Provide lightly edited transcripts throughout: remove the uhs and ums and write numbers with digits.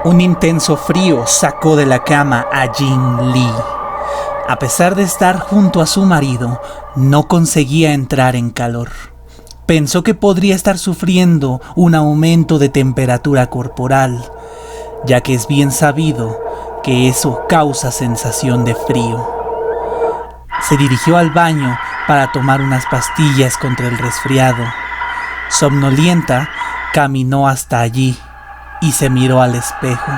Un intenso frío sacó de la cama a Jin Lee. A pesar de estar junto a su marido, no conseguía entrar en calor. Pensó que podría estar sufriendo un aumento de temperatura corporal, ya que es bien sabido que eso causa sensación de frío. Se dirigió al baño para tomar unas pastillas contra el resfriado. Somnolienta, caminó hasta allí y se miró al espejo.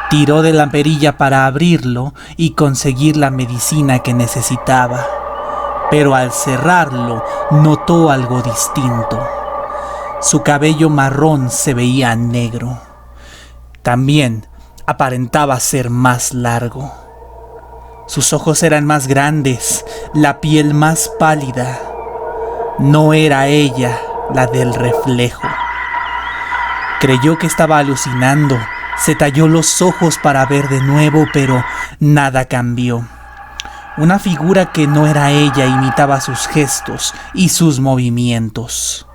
Tiró de la perilla para abrirlo y conseguir la medicina que necesitaba. Pero al cerrarlo, notó algo distinto. Su cabello marrón se veía negro. También aparentaba ser más largo. Sus ojos eran más grandes, la piel más pálida. No era ella la del reflejo. Creyó que estaba alucinando. Se talló los ojos para ver de nuevo, pero nada cambió. Una figura que no era ella imitaba sus gestos y sus movimientos.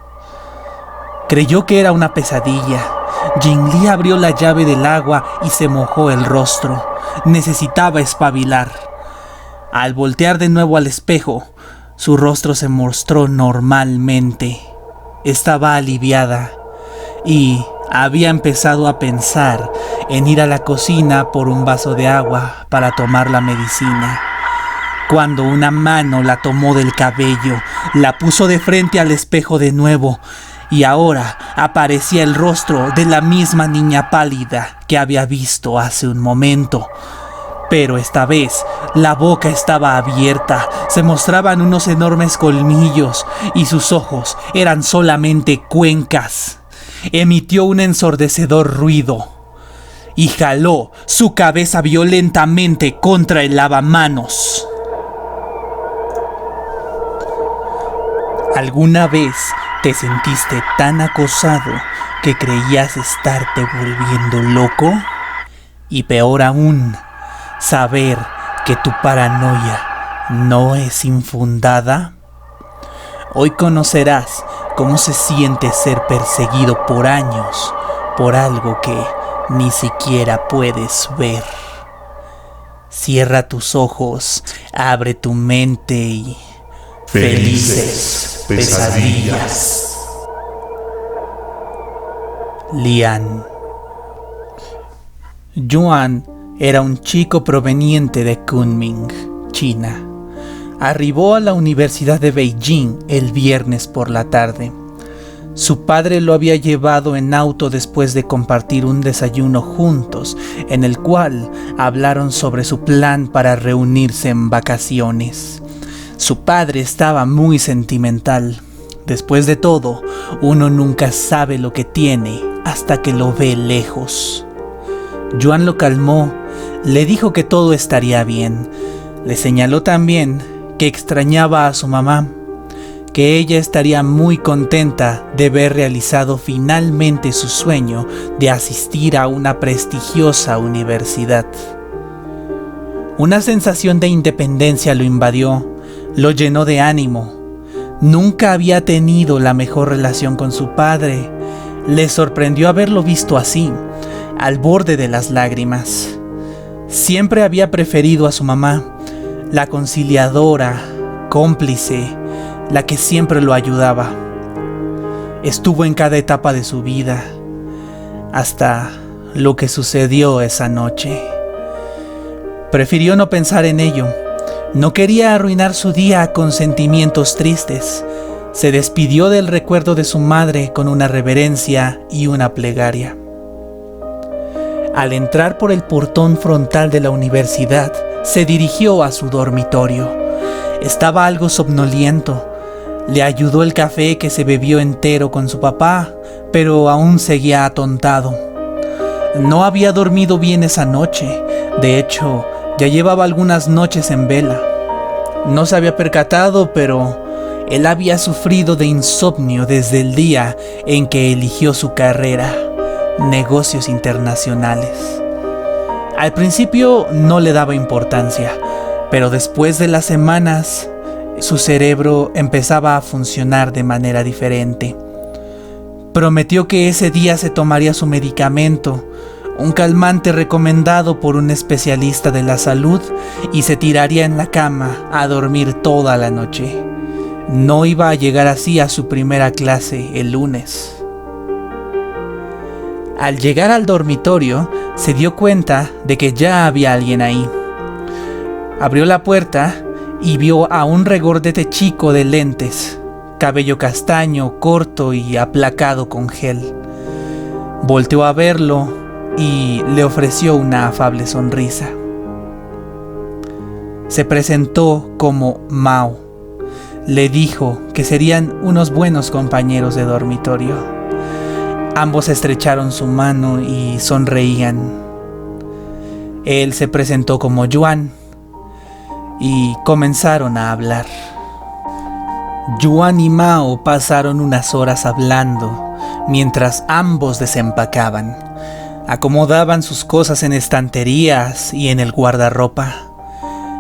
Creyó que era una pesadilla. Jin Lee abrió la llave del agua y se mojó el rostro. Necesitaba espabilar. Al voltear de nuevo al espejo, su rostro se mostró normalmente. Estaba aliviada y había empezado a pensar en ir a la cocina por un vaso de agua para tomar la medicina, cuando una mano la tomó del cabello, la puso de frente al espejo de nuevo, y ahora aparecía el rostro de la misma niña pálida que había visto hace un momento. Pero esta vez la boca estaba abierta, se mostraban unos enormes colmillos y sus ojos eran solamente cuencas. Emitió un ensordecedor ruido y jaló su cabeza violentamente contra el lavamanos. ¿Alguna vez te sentiste tan acosado que creías estarte volviendo loco? Y peor aún, saber que tu paranoia no es infundada. Hoy conocerás cómo se siente ser perseguido por años por algo que ni siquiera puedes ver. Cierra tus ojos, abre tu mente y... felices pesadillas. Lian. Yuan era un chico proveniente de Kunming, China. Arribó a la Universidad de Beijing el viernes por la tarde. Su padre lo había llevado en auto después de compartir un desayuno juntos, en el cual hablaron sobre su plan para reunirse en vacaciones. Su padre estaba muy sentimental. Después de todo, uno nunca sabe lo que tiene hasta que lo ve lejos. Yuan lo calmó, le dijo que todo estaría bien. Le señaló también que extrañaba a su mamá, que ella estaría muy contenta de ver realizado finalmente su sueño de asistir a una prestigiosa universidad. Una sensación de independencia lo invadió, lo llenó de ánimo. Nunca había tenido la mejor relación con su padre. Le sorprendió haberlo visto así, al borde de las lágrimas. Siempre había preferido a su mamá, la conciliadora, cómplice, la que siempre lo ayudaba. Estuvo en cada etapa de su vida, hasta lo que sucedió esa noche. Prefirió no pensar en ello. No quería arruinar su día con sentimientos tristes. Se despidió del recuerdo de su madre con una reverencia y una plegaria. Al entrar por el portón frontal de la universidad, se dirigió a su dormitorio. Estaba algo somnoliento. Le ayudó el café que se bebió entero con su papá, pero aún seguía atontado. No había dormido bien esa noche. De hecho, ya llevaba algunas noches en vela. No se había percatado, pero él había sufrido de insomnio desde el día en que eligió su carrera, negocios internacionales. Al principio no le daba importancia, pero después de las semanas, su cerebro empezaba a funcionar de manera diferente. Prometió que ese día se tomaría su medicamento, un calmante recomendado por un especialista de la salud, y se tiraría en la cama a dormir toda la noche. No iba a llegar así a su primera clase el lunes. Al llegar al dormitorio, se dio cuenta de que ya había alguien ahí. Abrió la puerta y vio a un regordete chico de lentes, cabello castaño, corto y aplacado con gel. Volteó a verlo y le ofreció una afable sonrisa. Se presentó como Mao. Le dijo que serían unos buenos compañeros de dormitorio. Ambos estrecharon su mano y sonreían. Él se presentó como Yuan y comenzaron a hablar. Yuan y Mao pasaron unas horas hablando mientras ambos desempacaban. Acomodaban sus cosas en estanterías y en el guardarropa.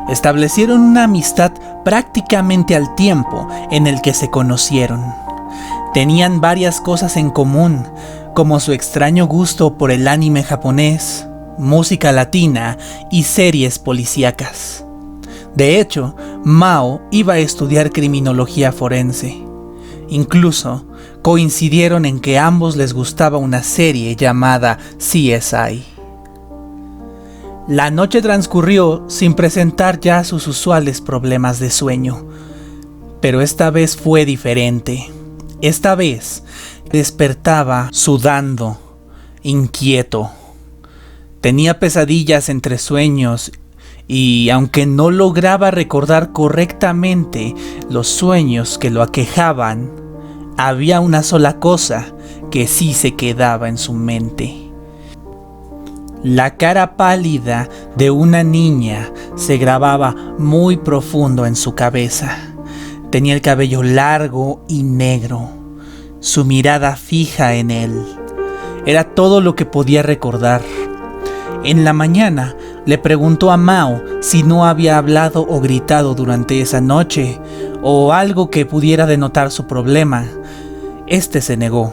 Establecieron una amistad prácticamente al tiempo en el que se conocieron. Tenían varias cosas en común, como su extraño gusto por el anime japonés, música latina y series policíacas. De hecho, Mao iba a estudiar criminología forense. Incluso coincidieron en que a ambos les gustaba una serie llamada CSI. La noche transcurrió sin presentar ya sus usuales problemas de sueño, pero esta vez fue diferente. Esta vez despertaba sudando, inquieto. Tenía pesadillas entre sueños y, aunque no lograba recordar correctamente los sueños que lo aquejaban, había una sola cosa que sí se quedaba en su mente. La cara pálida de una niña se grababa muy profundo en su cabeza. Tenía el cabello largo y negro, su mirada fija en él. Era todo lo que podía recordar. En la mañana le preguntó a Mao si no había hablado o gritado durante esa noche, o algo que pudiera denotar su problema. Este se negó.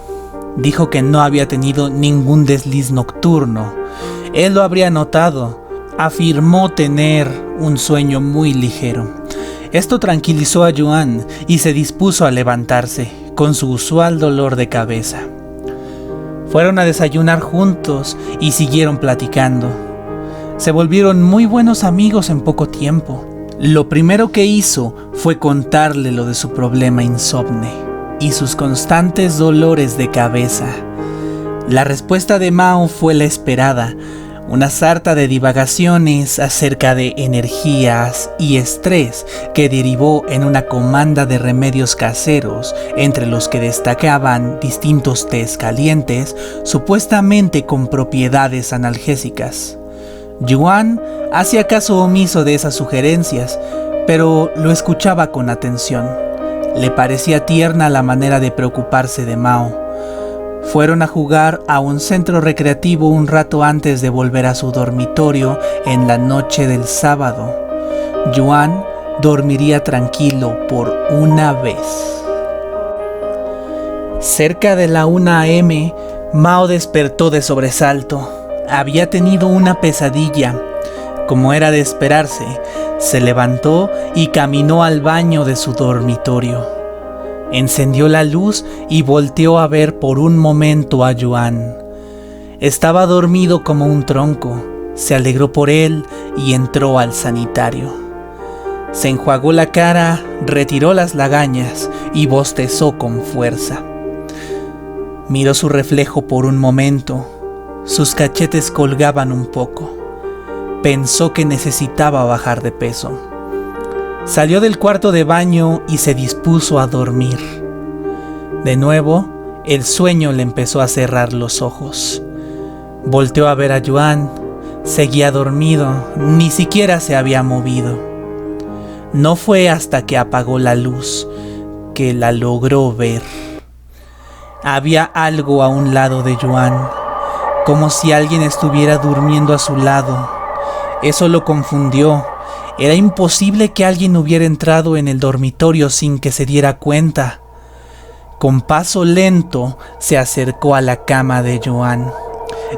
Dijo que no había tenido ningún desliz nocturno. Él lo habría notado. Afirmó tener un sueño muy ligero. Esto tranquilizó a Yuan y se dispuso a levantarse, con su usual dolor de cabeza. Fueron a desayunar juntos y siguieron platicando. Se volvieron muy buenos amigos en poco tiempo. Lo primero que hizo fue contarle lo de su problema insomne y sus constantes dolores de cabeza. La respuesta de Mao fue la esperada. Una sarta de divagaciones acerca de energías y estrés que derivó en una comanda de remedios caseros, entre los que destacaban distintos tés calientes, supuestamente con propiedades analgésicas. Yuan hacía caso omiso de esas sugerencias, pero lo escuchaba con atención. Le parecía tierna la manera de preocuparse de Mao. Fueron a jugar a un centro recreativo un rato antes de volver a su dormitorio en la noche del sábado. Yuan dormiría tranquilo por una vez. Cerca de la 1 a.m., Mao despertó de sobresalto. Había tenido una pesadilla. Como era de esperarse, se levantó y caminó al baño de su dormitorio. Encendió la luz y volteó a ver por un momento a Yuan. Estaba dormido como un tronco. Se alegró por él y entró al sanitario. Se enjuagó la cara, retiró las lagañas y bostezó con fuerza. Miró su reflejo por un momento. Sus cachetes colgaban un poco. Pensó que necesitaba bajar de peso. Salió del cuarto de baño y se dispuso a dormir. De nuevo, el sueño le empezó a cerrar los ojos. Volteó a ver a Yuan. Seguía dormido, ni siquiera se había movido. No fue hasta que apagó la luz que la logró ver. Había algo a un lado de Yuan, como si alguien estuviera durmiendo a su lado. Eso lo confundió. Era imposible que alguien hubiera entrado en el dormitorio sin que se diera cuenta. Con paso lento se acercó a la cama de Yuan.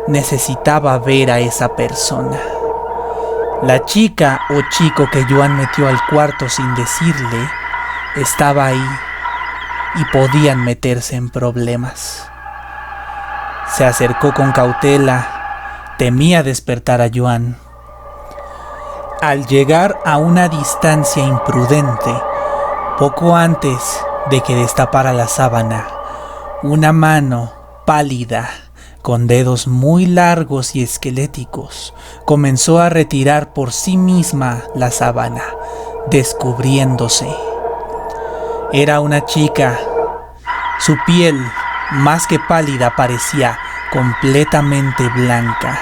necesitaba ver a esa persona. La chica o chico que Joan metió al cuarto sin decirle estaba ahí y podían meterse en problemas. Se acercó con cautela, temía despertar a Joan. Al llegar a una distancia imprudente, poco antes de que destapara la sábana, una mano pálida, con dedos muy largos y esqueléticos, comenzó a retirar por sí misma la sábana, descubriéndose. Era una chica. Su piel, más que pálida, parecía completamente blanca.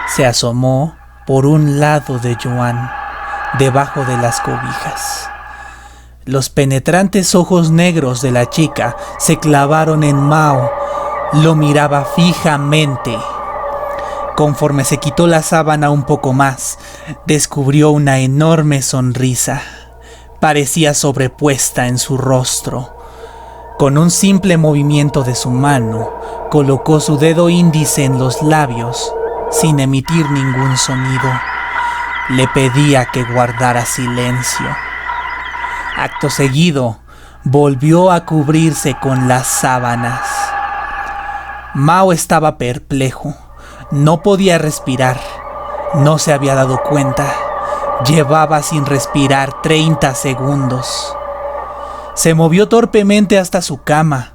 Se asomó por un lado de Joan, debajo de las cobijas. Los penetrantes ojos negros de la chica se clavaron en Mao. Lo miraba fijamente. Conforme se quitó la sábana un poco más, descubrió una enorme sonrisa. Parecía sobrepuesta en su rostro. Con un simple movimiento de su mano, colocó su dedo índice en los labios, sin emitir ningún sonido. Le pedía que guardara silencio. Acto seguido, volvió a cubrirse con las sábanas. Mao estaba perplejo. No podía respirar. No se había dado cuenta. Llevaba sin respirar 30 segundos. Se movió torpemente hasta su cama.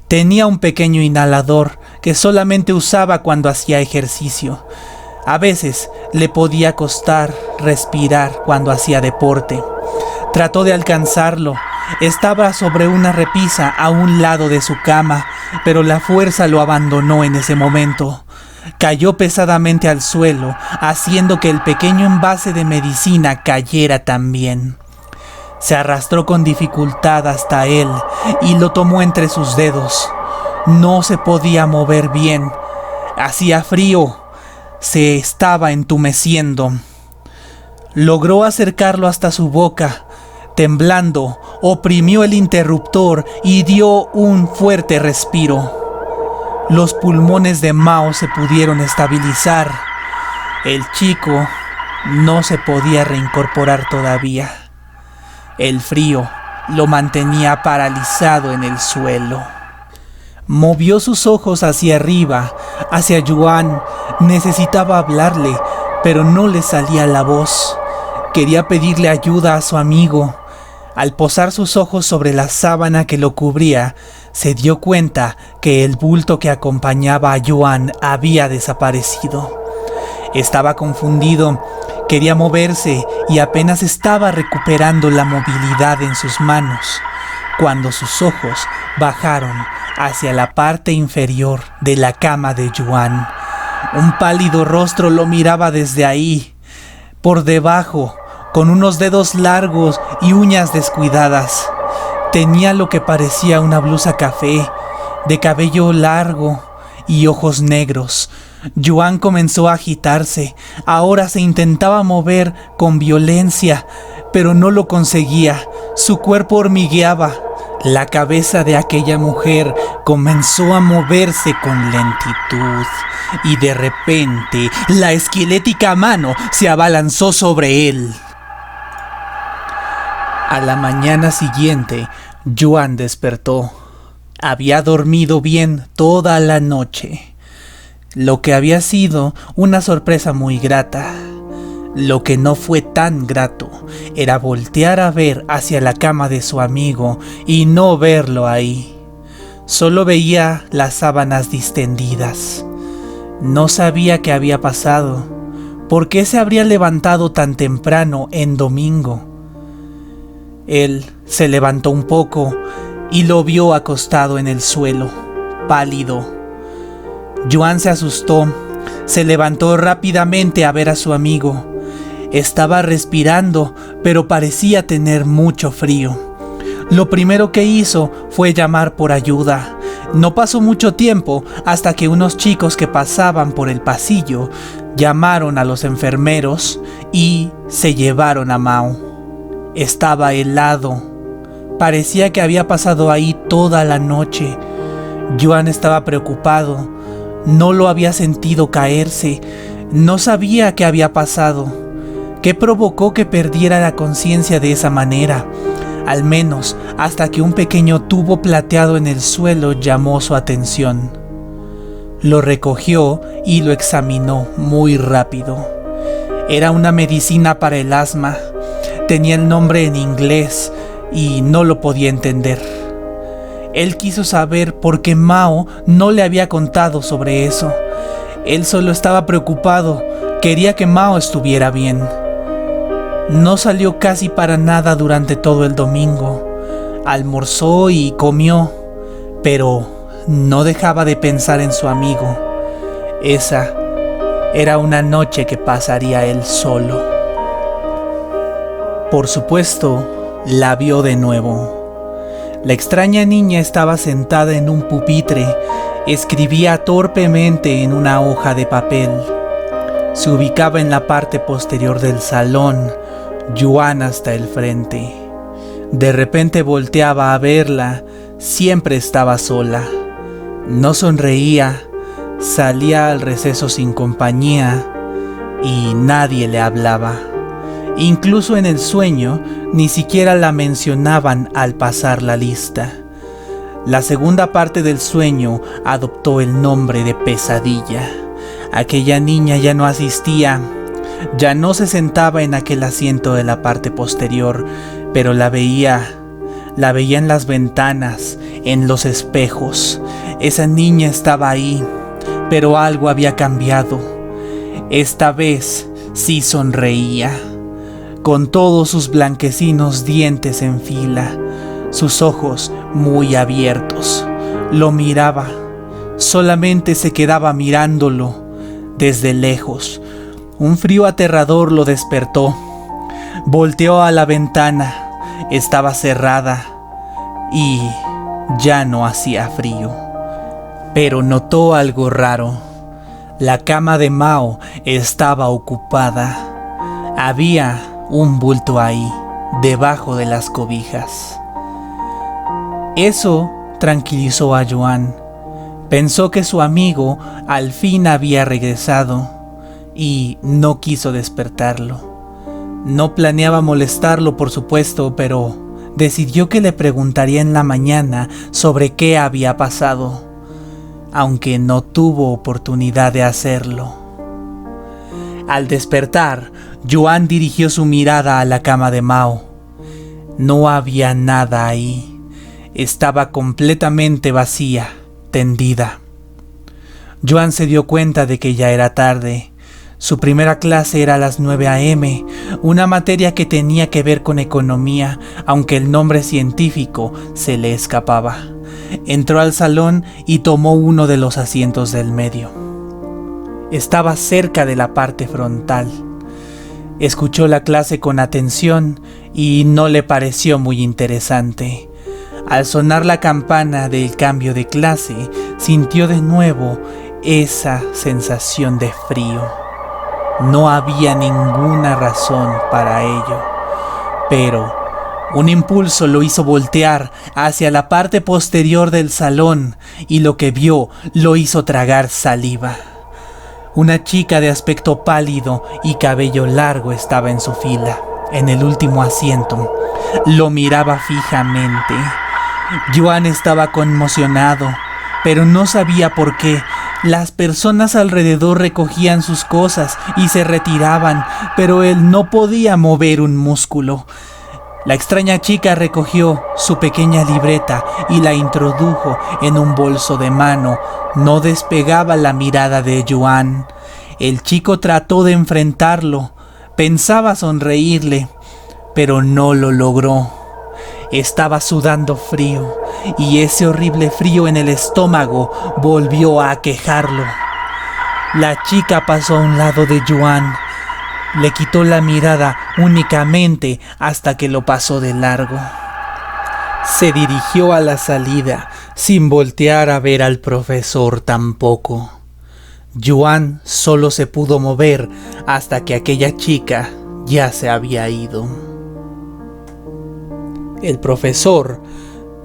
Tenía un pequeño inhalador que solamente usaba cuando hacía ejercicio. A veces le podía costar respirar cuando hacía deporte. Trató de alcanzarlo. Estaba sobre una repisa a un lado de su cama, pero la fuerza lo abandonó en ese momento. Cayó pesadamente al suelo, haciendo que el pequeño envase de medicina cayera también. Se arrastró con dificultad hasta él y lo tomó entre sus dedos. No se podía mover bien. Hacía frío. Se estaba entumeciendo. Logró acercarlo hasta su boca. Temblando, oprimió el interruptor y dio un fuerte respiro. Los pulmones de Mao se pudieron estabilizar. El chico no se podía reincorporar todavía. El frío lo mantenía paralizado en el suelo. Movió sus ojos hacia arriba, hacia Joan. Necesitaba hablarle, pero no le salía la voz. Quería pedirle ayuda a su amigo. Al posar sus ojos sobre la sábana que lo cubría, se dio cuenta que el bulto que acompañaba a Joan había desaparecido. Estaba confundido, quería moverse y apenas estaba recuperando la movilidad en sus manos, cuando sus ojos bajaron hacia la parte inferior de la cama de Joan. Un pálido rostro lo miraba desde ahí. Por debajo, con unos dedos largos y uñas descuidadas, tenía lo que parecía una blusa café, de cabello largo y ojos negros. Joan comenzó a agitarse. Ahora se intentaba mover con violencia, pero no lo conseguía. Su cuerpo hormigueaba. La cabeza de aquella mujer comenzó a moverse con lentitud y de repente la esquelética mano se abalanzó sobre él. A la mañana siguiente, Joan despertó. Había dormido bien toda la noche, lo que había sido una sorpresa muy grata. Lo que no fue tan grato era voltear a ver hacia la cama de su amigo y no verlo ahí. Solo veía las sábanas distendidas. No sabía qué había pasado. ¿Por qué se habría levantado tan temprano en domingo? Él se levantó un poco y lo vio acostado en el suelo, pálido. Joan se asustó. Se levantó rápidamente a ver a su amigo. Estaba respirando, pero parecía tener mucho frío. Lo primero que hizo fue llamar por ayuda. No pasó mucho tiempo hasta que unos chicos que pasaban por el pasillo llamaron a los enfermeros y se llevaron a Mao. Estaba helado. Parecía que había pasado ahí toda la noche. Joan estaba preocupado. No lo había sentido caerse, no sabía qué había pasado, qué provocó que perdiera la conciencia de esa manera, al menos hasta que un pequeño tubo plateado en el suelo llamó su atención. Lo recogió y lo examinó muy rápido. Era una medicina para el asma, tenía el nombre en inglés y no lo podía entender. Él quiso saber por qué Mao no le había contado sobre eso. Él solo estaba preocupado, quería que Mao estuviera bien. No salió casi para nada durante todo el domingo. Almorzó y comió, pero no dejaba de pensar en su amigo. Esa era una noche que pasaría él solo. Por supuesto, la vio de nuevo. La extraña niña estaba sentada en un pupitre, escribía torpemente en una hoja de papel. Se ubicaba en la parte posterior del salón, Yuan hasta el frente. De repente volteaba a verla, siempre estaba sola. No sonreía, salía al receso sin compañía y nadie le hablaba. Incluso en el sueño, ni siquiera la mencionaban al pasar la lista. La segunda parte del sueño adoptó el nombre de pesadilla. Aquella niña ya no asistía, ya no se sentaba en aquel asiento de la parte posterior, pero la veía en las ventanas, en los espejos. Esa niña estaba ahí, pero algo había cambiado. Esta vez sí sonreía, con todos sus blanquecinos dientes en fila, sus ojos muy abiertos. Lo miraba, solamente se quedaba mirándolo desde lejos. Un frío aterrador lo despertó. Volteó a la ventana, estaba cerrada y ya no hacía frío. Pero notó algo raro. La cama de Mao estaba ocupada. Había un bulto ahí, debajo de las cobijas. Eso tranquilizó a Yuan. Pensó que su amigo al fin había regresado y no quiso despertarlo. No planeaba molestarlo, por supuesto, pero decidió que le preguntaría en la mañana sobre qué había pasado, aunque no tuvo oportunidad de hacerlo. Al despertar, Yuan dirigió su mirada a la cama de Mao. No había nada ahí. Estaba completamente vacía, tendida. Yuan se dio cuenta de que ya era tarde. Su primera clase era a las 9 a.m., una materia que tenía que ver con economía, aunque el nombre científico se le escapaba. Entró al salón y tomó uno de los asientos del medio. Estaba cerca de la parte frontal. Escuchó la clase con atención y no le pareció muy interesante. Al sonar la campana del cambio de clase, sintió de nuevo esa sensación de frío. No había ninguna razón para ello, pero un impulso lo hizo voltear hacia la parte posterior del salón y lo que vio lo hizo tragar saliva. Una chica de aspecto pálido y cabello largo estaba en su fila, en el último asiento. Lo miraba fijamente. Yuan estaba conmocionado, pero no sabía por qué. Las personas alrededor recogían sus cosas y se retiraban, pero él no podía mover un músculo. La extraña chica recogió su pequeña libreta y la introdujo en un bolso de mano. No despegaba la mirada de Yuan. El chico trató de enfrentarlo. Pensaba sonreírle, pero no lo logró. Estaba sudando frío y ese horrible frío en el estómago volvió a aquejarlo. La chica pasó a un lado de Yuan. Le quitó la mirada únicamente hasta que lo pasó de largo. Se dirigió a la salida sin voltear a ver al profesor tampoco. Yuan solo se pudo mover hasta que aquella chica ya se había ido. El profesor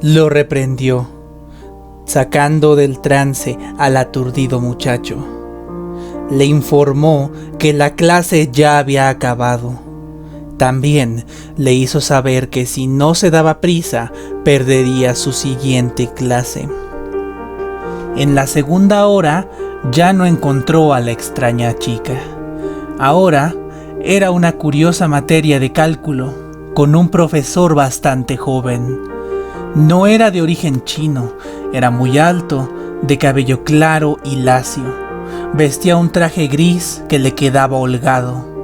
lo reprendió. sacando del trance al aturdido muchacho. Le informó que la clase ya había acabado. También le hizo saber que si no se daba prisa, perdería su siguiente clase. En la segunda hora ya no encontró a la extraña chica. Ahora era una curiosa materia de cálculo, con un profesor bastante joven. No era de origen chino, era muy alto, de cabello claro y lacio. Vestía un traje gris que le quedaba holgado.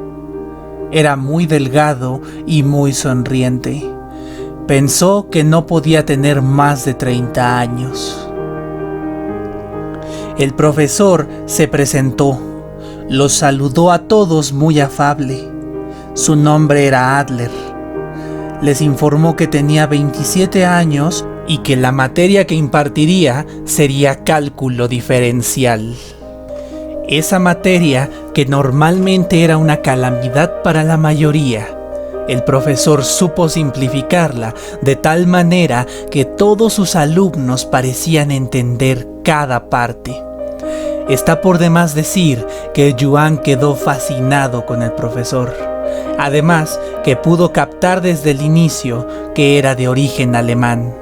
Era muy delgado y muy sonriente. Pensó que no podía tener más de 30 años. El profesor se presentó. Los saludó a todos muy afable. Su nombre era Adler. Les informó que tenía 27 años y que la materia que impartiría sería cálculo diferencial. Esa materia, que normalmente era una calamidad para la mayoría, el profesor supo simplificarla de tal manera que todos sus alumnos parecían entender cada parte. Está por demás decir que Yuan quedó fascinado con el profesor. Además, que pudo captar desde el inicio que era de origen alemán.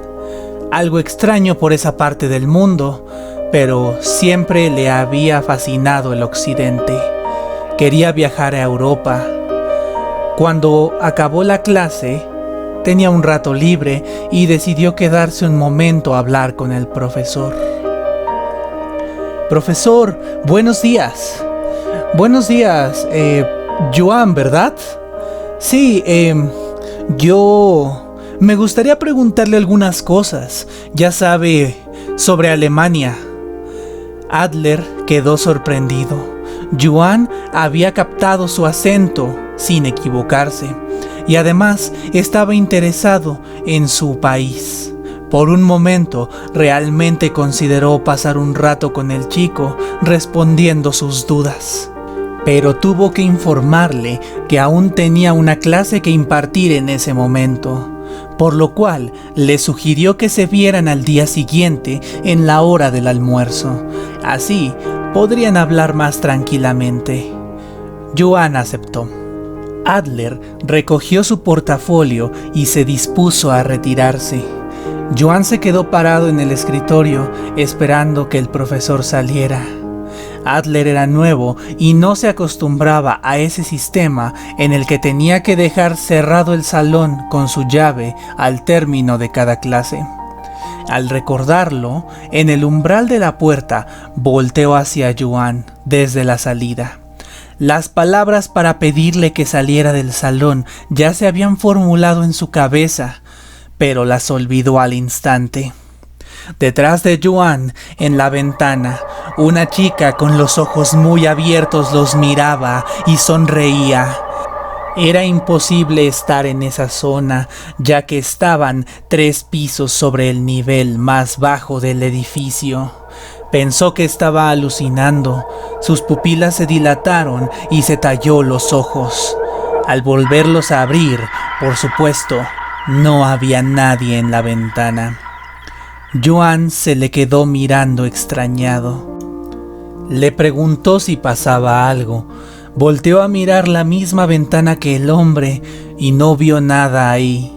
Algo extraño por esa parte del mundo, pero siempre le había fascinado el occidente. Quería viajar a Europa. Cuando acabó la clase, tenía un rato libre y decidió quedarse un momento a hablar con el profesor. Profesor, buenos días. Buenos días, Yuan, ¿verdad? Sí, yo me gustaría preguntarle algunas cosas, ya sabe, sobre Alemania. Adler quedó sorprendido. Yuan había captado su acento sin equivocarse y además estaba interesado en su país. Por un momento realmente consideró pasar un rato con el chico respondiendo sus dudas. Pero tuvo que informarle que aún tenía una clase que impartir en ese momento, por lo cual le sugirió que se vieran al día siguiente en la hora del almuerzo. Así podrían hablar más tranquilamente. Yuan aceptó. Adler recogió su portafolio y se dispuso a retirarse. Yuan se quedó parado en el escritorio esperando que el profesor saliera. Adler era nuevo y no se acostumbraba a ese sistema en el que tenía que dejar cerrado el salón con su llave al término de cada clase. Al recordarlo, en el umbral de la puerta volteó hacia Yuan desde la salida. Las palabras para pedirle que saliera del salón ya se habían formulado en su cabeza, pero las olvidó al instante. Detrás de Yuan, en la ventana, una chica con los ojos muy abiertos los miraba y sonreía. Era imposible estar en esa zona, ya que estaban 3 pisos sobre el nivel más bajo del edificio. Pensó que estaba alucinando. Sus pupilas se dilataron y se talló los ojos. Al volverlos a abrir, por supuesto, no había nadie en la ventana. Yuan se le quedó mirando extrañado. Le preguntó si pasaba algo. Volteó a mirar la misma ventana que el hombre y no vio nada ahí.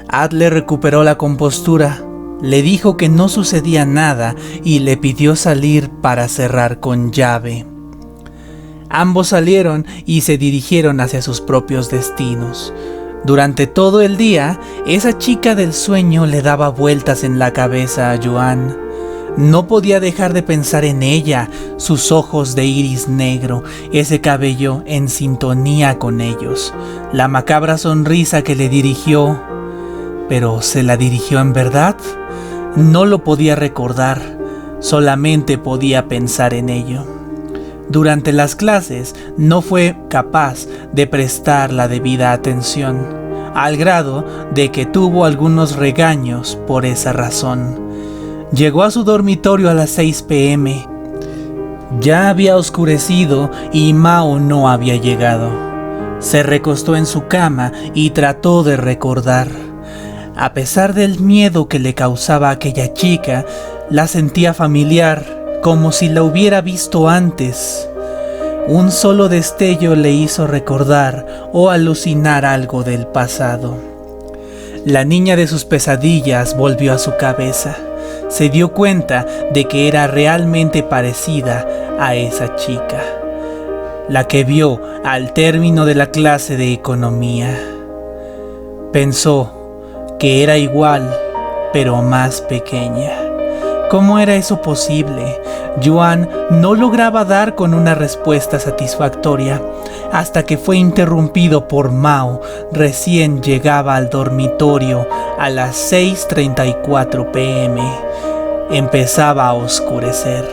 Adler recuperó la compostura, le dijo que no sucedía nada y le pidió salir para cerrar con llave. Ambos salieron y se dirigieron hacia sus propios destinos. Durante todo el día, esa chica del sueño le daba vueltas en la cabeza a Yuan. No podía dejar de pensar en ella, sus ojos de iris negro, ese cabello en sintonía con ellos, la macabra sonrisa que le dirigió. ¿Pero se la dirigió en verdad? No lo podía recordar, solamente podía pensar en ello. Durante las clases no fue capaz de prestar la debida atención, al grado de que tuvo algunos regaños por esa razón. Llegó a su dormitorio a las 6 p.m. Ya había oscurecido y Mao no había llegado. Se recostó en su cama y trató de recordar. A pesar del miedo que le causaba aquella chica, La sentía familiar, como si la hubiera visto antes. Un solo destello le hizo recordar o alucinar algo del pasado. La niña de sus pesadillas volvió a su cabeza. Se dio cuenta de que era realmente parecida a esa chica, la que vio al término de la clase de economía. Pensó que era igual, pero más pequeña. ¿Cómo era eso posible? Yuan no lograba dar con una respuesta satisfactoria hasta que fue interrumpido por Mao. Recién llegaba al dormitorio a las 6:34 p.m. Empezaba a oscurecer.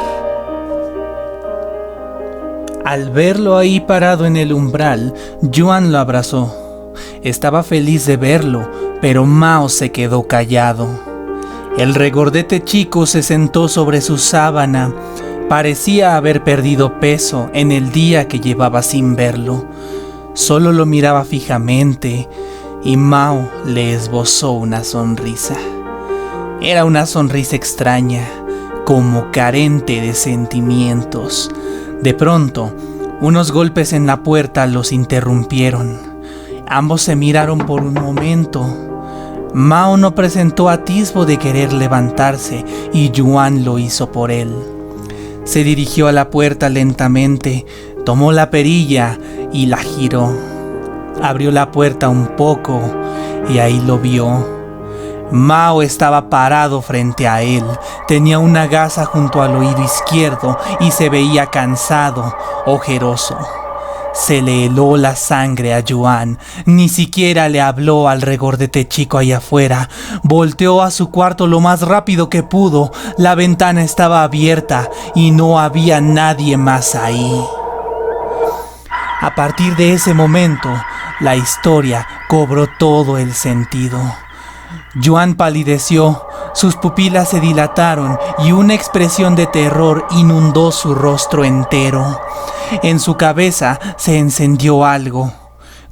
Al verlo ahí parado en el umbral, Yuan lo abrazó. Estaba feliz de verlo, pero Mao se quedó callado. El regordete chico se sentó sobre su sábana. Parecía haber perdido peso en el día que llevaba sin verlo. Solo lo miraba fijamente y Mao le esbozó una sonrisa. Era una sonrisa extraña, como carente de sentimientos. De pronto, unos golpes en la puerta los interrumpieron. Ambos se miraron por un momento. Mao no presentó atisbo de querer levantarse y Yuan lo hizo por él. Se dirigió a la puerta lentamente, tomó la perilla y la giró. Abrió la puerta un poco y ahí lo vio. Mao estaba parado frente a él. Tenía una gasa junto al oído izquierdo y se veía cansado, ojeroso. Se le heló la sangre a Yuan. Ni siquiera le habló al regordete chico allá afuera. Volteó a su cuarto lo más rápido que pudo. La ventana estaba abierta y no había nadie más ahí. A partir de ese momento, la historia cobró todo el sentido. Yuan palideció, sus pupilas se dilataron y una expresión de terror inundó su rostro entero. En su cabeza se encendió algo,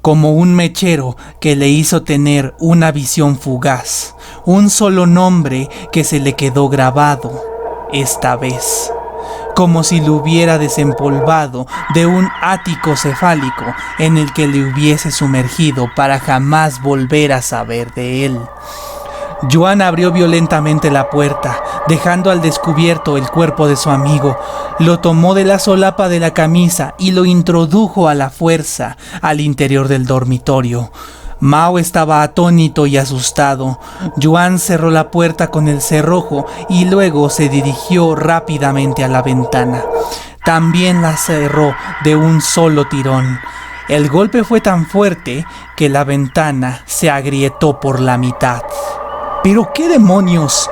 como un mechero que le hizo tener una visión fugaz, un solo nombre que se le quedó grabado, esta vez, como si lo hubiera desempolvado de un ático cefálico en el que le hubiese sumergido para jamás volver a saber de él. Yuan abrió violentamente la puerta, dejando al descubierto el cuerpo de su amigo. Lo tomó de la solapa de la camisa y lo introdujo a la fuerza al interior del dormitorio. Mao estaba atónito y asustado. Yuan cerró la puerta con el cerrojo y luego se dirigió rápidamente a la ventana. También la cerró de un solo tirón. El golpe fue tan fuerte que la ventana se agrietó por la mitad. ¿Pero qué demonios?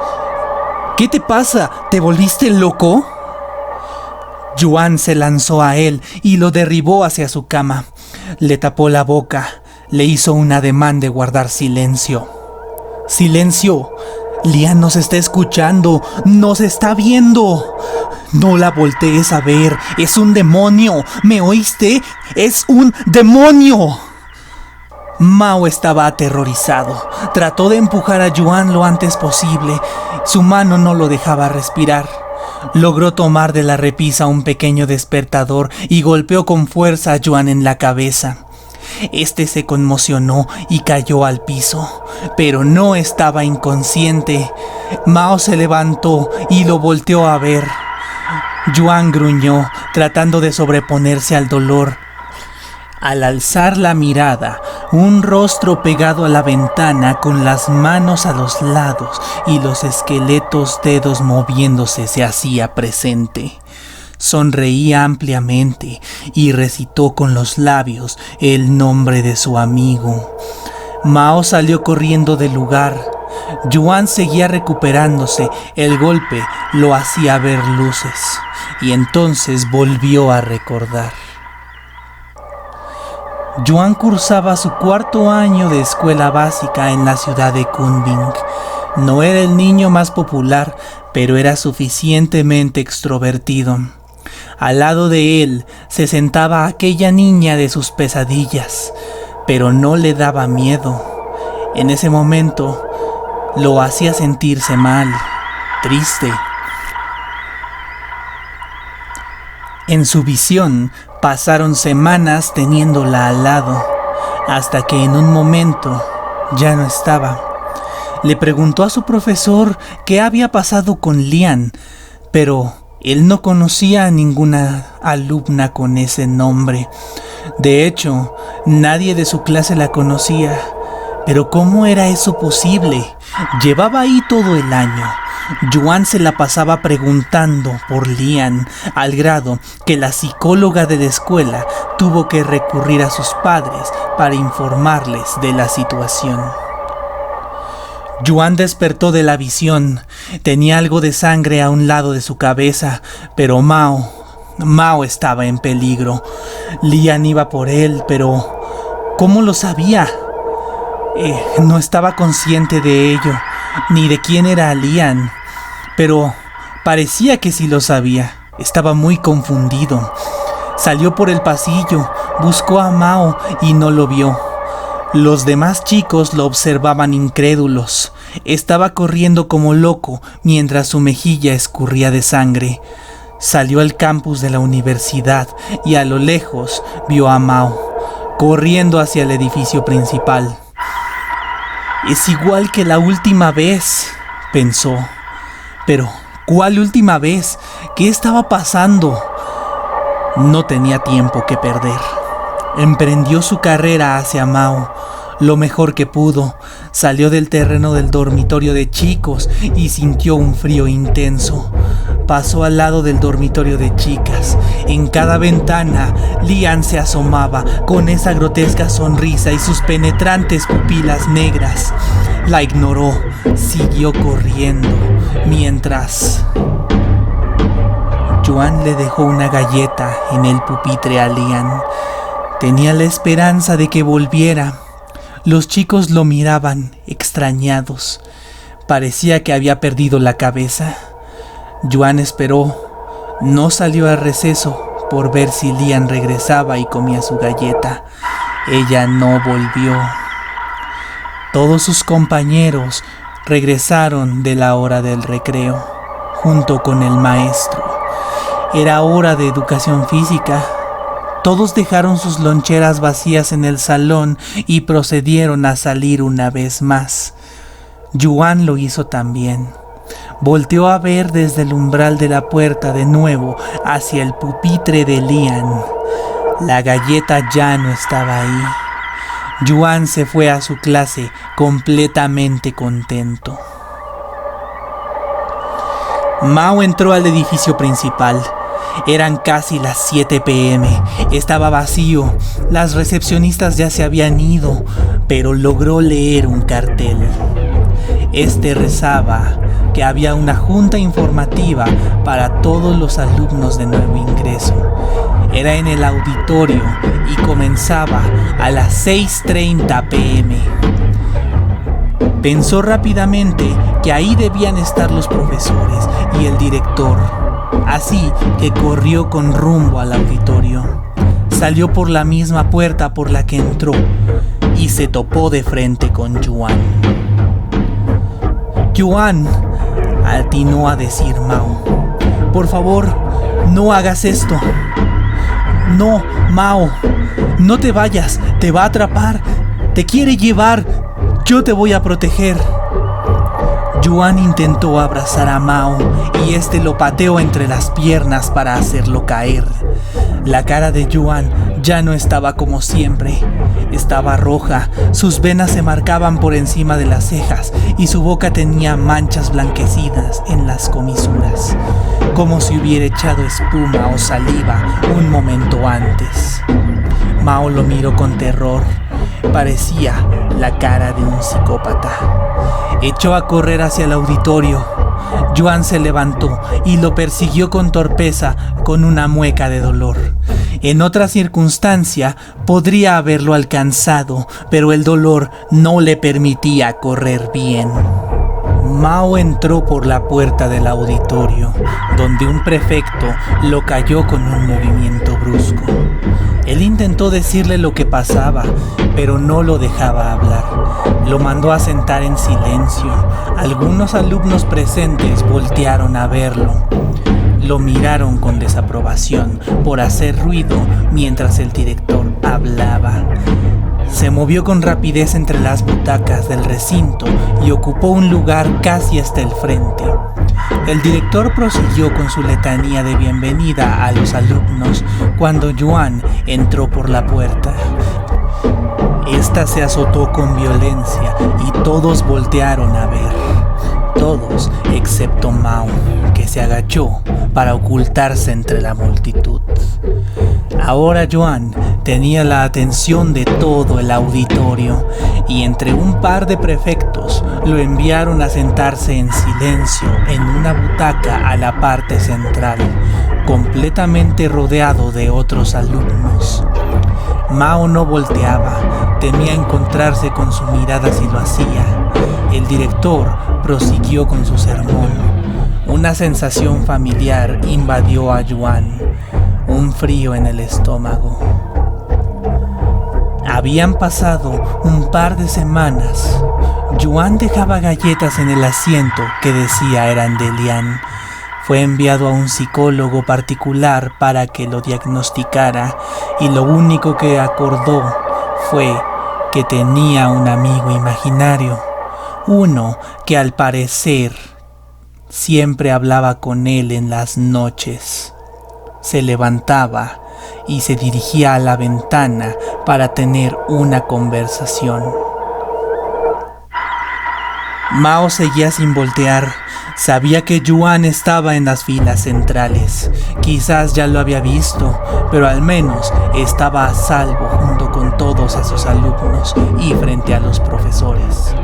¿Qué te pasa? ¿Te volviste loco? Yuan se lanzó a él y lo derribó hacia su cama. Le tapó la boca. Le hizo un ademán de guardar silencio. ¡Silencio! Lian nos está escuchando. ¡Nos está viendo! No la voltees a ver. ¡Es un demonio! ¿Me oíste? ¡Es un demonio! Mao estaba aterrorizado. Trató de empujar a Yuan lo antes posible. Su mano no lo dejaba respirar. Logró tomar de la repisa un pequeño despertador y golpeó con fuerza a Yuan en la cabeza. Este se conmocionó y cayó al piso, pero no estaba inconsciente. Mao se levantó y lo volteó a ver. Yuan gruñó, tratando de sobreponerse al dolor. Al alzar la mirada, un rostro pegado a la ventana con las manos a los lados y los esqueletos dedos moviéndose se hacía presente. Sonreía ampliamente y recitó con los labios el nombre de su amigo. Mao salió corriendo del lugar. Yuan seguía recuperándose. El golpe lo hacía ver luces y entonces volvió a recordar. Yuan cursaba su cuarto año de escuela básica en la ciudad de Kunming. No era el niño más popular, pero era suficientemente extrovertido. Al lado de él se sentaba aquella niña de sus pesadillas, pero no le daba miedo. En ese momento lo hacía sentirse mal, triste. En su visión pasaron semanas teniéndola al lado, hasta que en un momento ya no estaba. Le preguntó a su profesor qué había pasado con Lian, pero él no conocía a ninguna alumna con ese nombre. De hecho, nadie de su clase la conocía. Pero ¿cómo era eso posible? Llevaba ahí todo el año. Yuan se la pasaba preguntando por Lian, al grado que la psicóloga de la escuela tuvo que recurrir a sus padres para informarles de la situación. Yuan despertó de la visión. Tenía algo de sangre a un lado de su cabeza, pero Mao estaba en peligro. Lian iba por él, pero ¿cómo lo sabía? No estaba consciente de ello, ni de quién era Lian, pero parecía que sí lo sabía. Estaba muy confundido. Salió por el pasillo, buscó a Mao y no lo vio. Los demás chicos lo observaban incrédulos. Estaba corriendo como loco mientras su mejilla escurría de sangre. Salió al campus de la universidad y a lo lejos vio a Mao, corriendo hacia el edificio principal. Es igual que la última vez, pensó. Pero, ¿cuál última vez? ¿Qué estaba pasando? No tenía tiempo que perder. Emprendió su carrera hacia Mao, lo mejor que pudo. Salió del terreno del dormitorio de chicos y sintió un frío intenso. Pasó al lado del dormitorio de chicas. En cada ventana, Lian se asomaba con esa grotesca sonrisa y sus penetrantes pupilas negras. La ignoró, siguió corriendo, mientras Yuan le dejó una galleta en el pupitre a Lian. Tenía la esperanza de que volviera. Los chicos lo miraban, extrañados. Parecía que había perdido la cabeza. Yuan esperó. No salió al receso por ver si Lian regresaba y comía su galleta. Ella no volvió. Todos sus compañeros regresaron de la hora del recreo, junto con el maestro. Era hora de educación física. Todos dejaron sus loncheras vacías en el salón y procedieron a salir una vez más. Yuan lo hizo también. Volteó a ver desde el umbral de la puerta de nuevo hacia el pupitre de Lian. La galleta ya no estaba ahí. Yuan se fue a su clase completamente contento. Mao entró al edificio principal. Eran casi las 7 p.m. Estaba vacío. Las recepcionistas ya se habían ido, pero logró leer un cartel. Este rezaba que había una junta informativa para todos los alumnos de nuevo ingreso. Era en el auditorio y comenzaba a las 6:30 p.m. Pensó rápidamente que ahí debían estar los profesores y el director. Así que corrió con rumbo al auditorio. Salió por la misma puerta por la que entró y se topó de frente con Yuan. Yuan, atinó a decir Mao. Por favor, no hagas esto. No, Mao, no te vayas, te va a atrapar, te quiere llevar, yo te voy a proteger. Yuan intentó abrazar a Mao y este lo pateó entre las piernas para hacerlo caer. La cara de Yuan ya no estaba como siempre. Estaba roja, sus venas se marcaban por encima de las cejas y su boca tenía manchas blanquecinas en las comisuras, como si hubiera echado espuma o saliva un momento antes. Mao lo miró con terror. Parecía la cara de un psicópata. Echó a correr hacia el auditorio. Yuan se levantó y lo persiguió con torpeza, con una mueca de dolor. En otra circunstancia podría haberlo alcanzado, pero el dolor no le permitía correr bien. Mao entró por la puerta del auditorio, donde un prefecto lo cayó con un movimiento brusco. Él intentó decirle lo que pasaba, pero no lo dejaba hablar. Lo mandó a sentar en silencio. Algunos alumnos presentes voltearon a verlo. lo miraron con desaprobación por hacer ruido mientras el director hablaba. Se movió con rapidez entre las butacas del recinto y ocupó un lugar casi hasta el frente. El director prosiguió con su letanía de bienvenida a los alumnos cuando Yuan entró por la puerta. Esta se azotó con violencia y todos voltearon a ver. Todos excepto Mao, que se agachó para ocultarse entre la multitud. Ahora Yuan tenía la atención de todo el auditorio y entre un par de prefectos lo enviaron a sentarse en silencio en una butaca a la parte central, completamente rodeado de otros alumnos. Mao no volteaba, temía encontrarse con su mirada si lo hacía. El director prosiguió con su sermón. Una sensación familiar invadió a Yuan, un frío en el estómago. Habían pasado un par de semanas. Yuan dejaba galletas en el asiento que decía eran de Lian. Fue enviado a un psicólogo particular para que lo diagnosticara y lo único que acordó fue que tenía un amigo imaginario, uno que al parecer siempre hablaba con él en las noches. Se levantaba y se dirigía a la ventana para tener una conversación. Mao seguía sin voltear. Sabía que Yuan estaba en las filas centrales. Quizás ya lo había visto, pero al menos estaba a salvo junto con todos esos alumnos y frente a los profesores.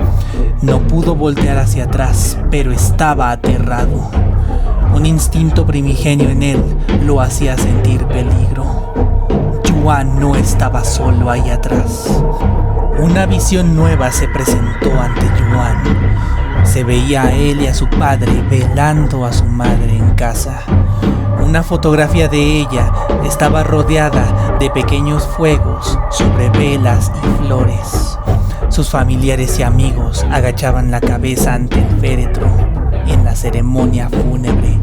No pudo voltear hacia atrás, pero estaba aterrado. Un instinto primigenio en él lo hacía sentir peligro. Yuan no estaba solo ahí atrás. Una visión nueva se presentó ante Yuan. Se veía a él y a su padre velando a su madre en casa. Una fotografía de ella estaba rodeada de pequeños fuegos sobre velas y flores. Sus familiares y amigos agachaban la cabeza ante el féretro en la ceremonia fúnebre.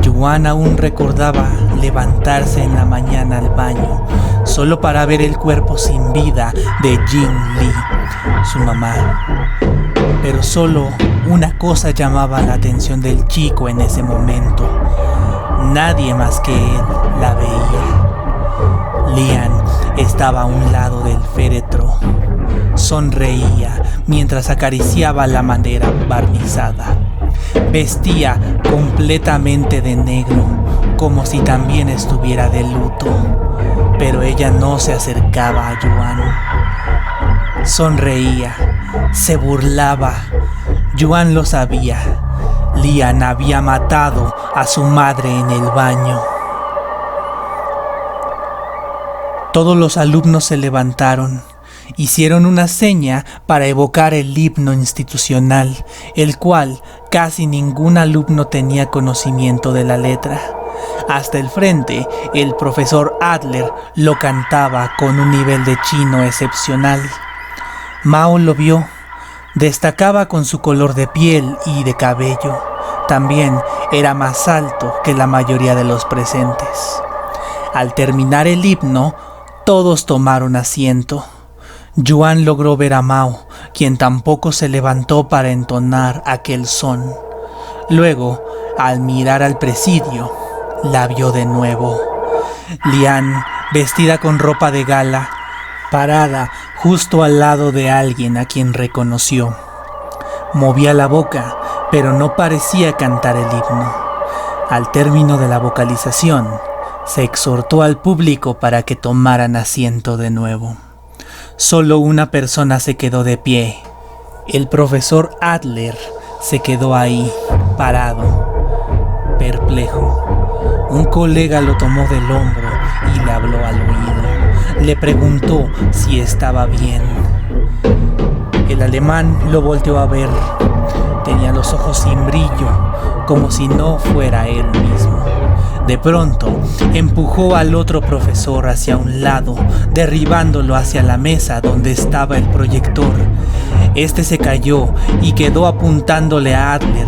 Yuan aún recordaba levantarse en la mañana al baño solo para ver el cuerpo sin vida de Jing Li, su mamá. Pero solo una cosa llamaba la atención del chico en ese momento. Nadie más que él la veía. Lian estaba a un lado del féretro. Sonreía mientras acariciaba la madera barnizada. Vestía completamente de negro, como si también estuviera de luto. Pero ella no se acercaba a Yuan. Sonreía, se burlaba. Yuan lo sabía. Lian había matado a su madre en el baño. Todos los alumnos se levantaron. Hicieron una seña para evocar el himno institucional, el cual casi ningún alumno tenía conocimiento de la letra. Hasta el frente, el profesor Adler lo cantaba con un nivel de chino excepcional. Mao lo vio. Destacaba con su color de piel y de cabello. También era más alto que la mayoría de los presentes. Al terminar el himno, todos tomaron asiento. Yuan logró ver a Mao, quien tampoco se levantó para entonar aquel son. Luego, al mirar al presidio, la vio de nuevo. Lian, vestida con ropa de gala, parada justo al lado de alguien a quien reconoció. Movía la boca, pero no parecía cantar el himno. Al término de la vocalización, se exhortó al público para que tomaran asiento de nuevo. Solo una persona se quedó de pie. El profesor Adler se quedó ahí, parado, perplejo. Un colega lo tomó del hombro y le habló al oído. Le preguntó si estaba bien. El alemán lo volteó a ver. Tenía los ojos sin brillo, como si no fuera él mismo. De pronto, empujó al otro profesor hacia un lado, derribándolo hacia la mesa donde estaba el proyector. Este se cayó y quedó apuntándole a Adler.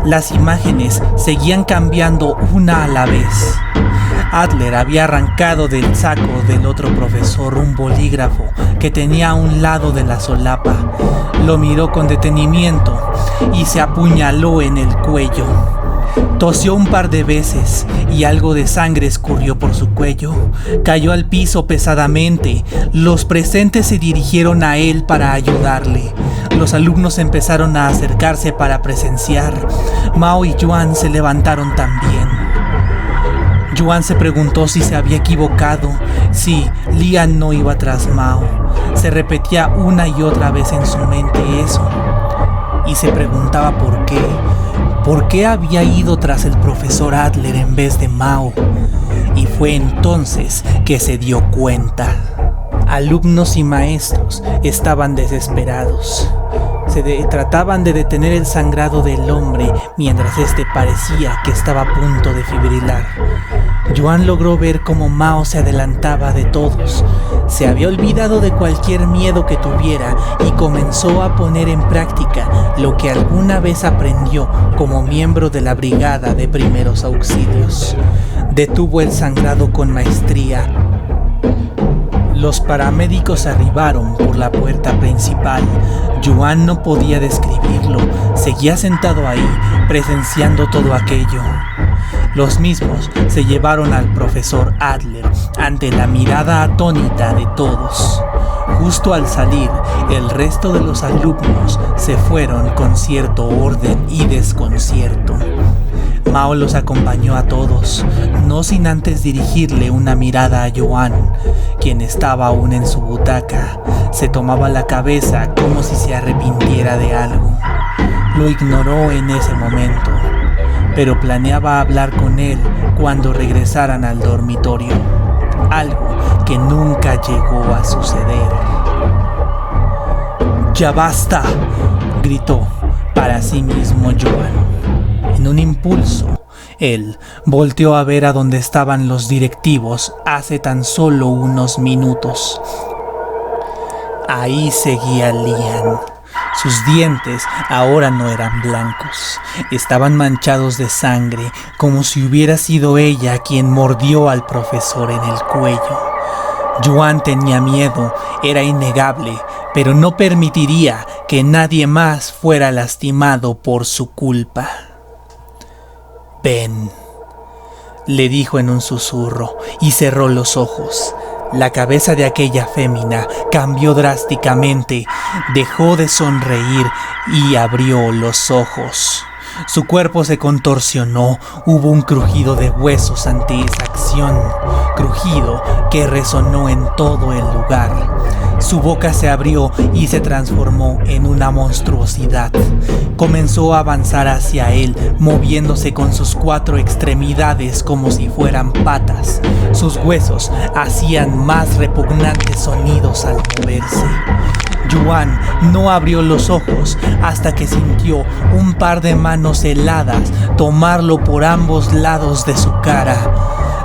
Las imágenes seguían cambiando una a la vez. Adler había arrancado del saco del otro profesor un bolígrafo que tenía a un lado de la solapa. Lo miró con detenimiento y se apuñaló en el cuello. Tosió un par de veces y algo de sangre escurrió por su cuello. Cayó al piso pesadamente. Los presentes se dirigieron a él para ayudarle. Los alumnos empezaron a acercarse para presenciar. Mao y Yuan se levantaron también. Yuan se preguntó si se había equivocado. Sí, Lian no iba tras Mao. Se repetía una y otra vez en su mente eso. Y se preguntaba por qué. ¿Por qué había ido tras el profesor Adler en vez de Mao? Y fue entonces que se dio cuenta. Alumnos y maestros estaban desesperados. Trataban de detener el sangrado del hombre mientras este parecía que estaba a punto de fibrilar. Yuan logró ver cómo Mao se adelantaba de todos. Se había olvidado de cualquier miedo que tuviera y comenzó a poner en práctica lo que alguna vez aprendió como miembro de la brigada de primeros auxilios. Detuvo el sangrado con maestría. Los paramédicos arribaron por la puerta principal. Yuan no podía describirlo. Seguía sentado ahí, presenciando todo aquello. Los mismos se llevaron al profesor Adler ante la mirada atónita de todos. Justo al salir, el resto de los alumnos se fueron con cierto orden y desconcierto. Mao los acompañó a todos, no sin antes dirigirle una mirada a Yuan, quien estaba aún en su butaca. Se tomaba la cabeza como si se arrepintiera de algo. Lo ignoró en ese momento, pero planeaba hablar con él cuando regresaran al dormitorio, algo que nunca llegó a suceder. ¡Ya basta!, gritó para sí mismo Yuan. En un impulso, él volteó a ver a dónde estaban los directivos hace tan solo unos minutos. Ahí seguía Lian. Sus dientes ahora no eran blancos, estaban manchados de sangre, como si hubiera sido ella quien mordió al profesor en el cuello. Yuan tenía miedo, era innegable, pero no permitiría que nadie más fuera lastimado por su culpa. «Ven», le dijo en un susurro y cerró los ojos. La cabeza de aquella fémina cambió drásticamente, dejó de sonreír y abrió los ojos. Su cuerpo se contorsionó, hubo un crujido de huesos ante esa acción, crujido que resonó en todo el lugar. Su boca se abrió y se transformó en una monstruosidad. Comenzó a avanzar hacia él, moviéndose con sus 4 extremidades como si fueran patas. Sus huesos hacían más repugnantes sonidos al moverse. Yuan no abrió los ojos hasta que sintió un par de manos heladas tomarlo por ambos lados de su cara.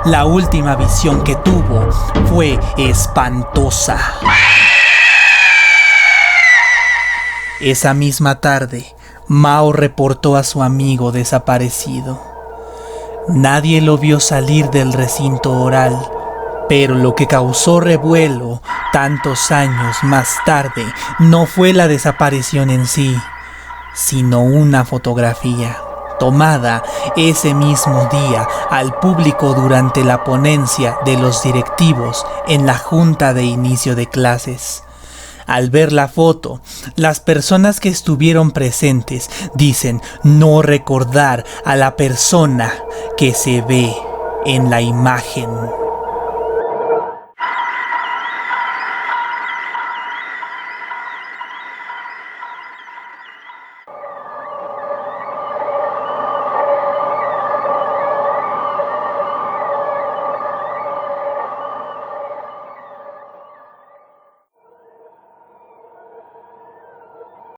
La última visión que tuvo fue espantosa. Esa misma tarde, Mao reportó a su amigo desaparecido. Nadie lo vio salir del recinto oral, pero lo que causó revuelo tantos años más tarde no fue la desaparición en sí, sino una fotografía tomada ese mismo día al público durante la ponencia de los directivos en la junta de inicio de clases. Al ver la foto, las personas que estuvieron presentes dicen no recordar a la persona que se ve en la imagen.